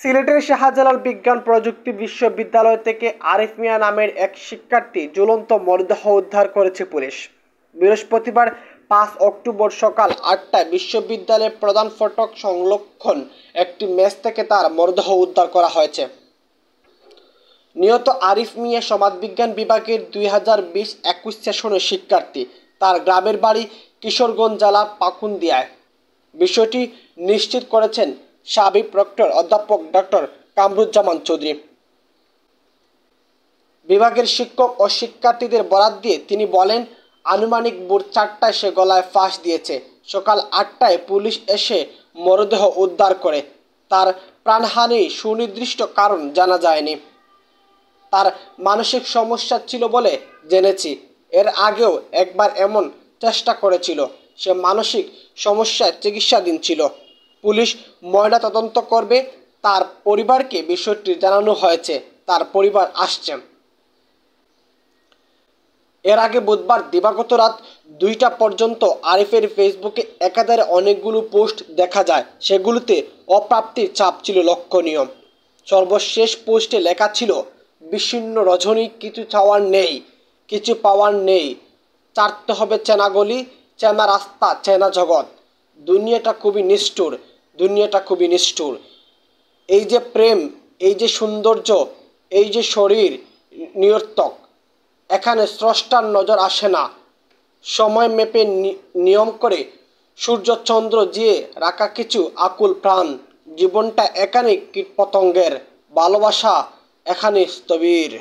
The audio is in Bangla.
সিলেটের শাহজালাল বিজ্ঞান প্রযুক্তি বিশ্ববিদ্যালয় থেকে আরিফ মিয়া নামের এক শিক্ষার্থী ঝুলন্ত মরদেহ উদ্ধার করেছে পুলিশ। বৃহস্পতিবার ৫ অক্টোবর সকাল ৮টায় বিশ্ববিদ্যালয়ের প্রধান ফটক সংলগ্ন একটি মেস থেকে তার মরদেহ উদ্ধার করা হয়েছে। নিহত আরিফ মিয়া সমাজবিজ্ঞান বিভাগের ২০২০-২১ সেশনের শিক্ষার্থী। তার গ্রামের বাড়ি কিশোরগঞ্জ জেলার পাকুন্দিয়ায়। বিষয়টি নিশ্চিত করেছেন সাবেক প্রক্টর অধ্যাপক ডক্টর কামরুজ্জামান চৌধুরী। বিভাগের শিক্ষক ও শিক্ষার্থীদের বরাত দিয়ে তিনি বলেন, আনুমানিক ভোর ৪টায় সে গলায় ফাঁস দিয়েছে। সকাল ৮টায় পুলিশ এসে মরদেহ উদ্ধার করে। তার প্রাণহানির সুনির্দিষ্ট কারণ জানা যায়নি। তার মানসিক সমস্যা ছিল বলে জেনেছি। এর আগেও একবার এমন চেষ্টা করেছিল। সে মানসিক সমস্যায় চিকিৎসাধীন ছিল। পুলিশ ময়নাতদন্ত করবে। তার পরিবারকে বিষয়টি জানানো হয়েছে। তার পরিবার আসছে। এর আগে বুধবার দিবাগত রাত ২টা পর্যন্ত আরিফের ফেসবুকে একাধারে অনেকগুলো পোস্ট দেখা যায়। সেগুলোতে অপ্রাপ্তির ছাপ ছিল লক্ষণীয়। সর্বশেষ পোস্টে লেখা ছিল, বিচ্ছিন্ন রজনী, কিছু চাওয়ার নেই, কিছু পাওয়ার নেই, চাটতে হবে চেনা গলি, চেনা রাস্তা, চেনা জগৎ। দুনিয়াটা খুবই নিষ্ঠুর, দুনিয়াটা খুবই নিষ্ঠুর। এই যে প্রেম, এই যে সৌন্দর্য, এই যে শরীর নিরর্থক। এখানে স্রষ্টার নজর আসে না। সময় মেপে নিয়ম করে সূর্যচন্দ্র দিয়ে রাখা কিছু আকুল প্রাণ। জীবনটা এখানে কীটপতঙ্গের, ভালোবাসা এখানে স্থবির।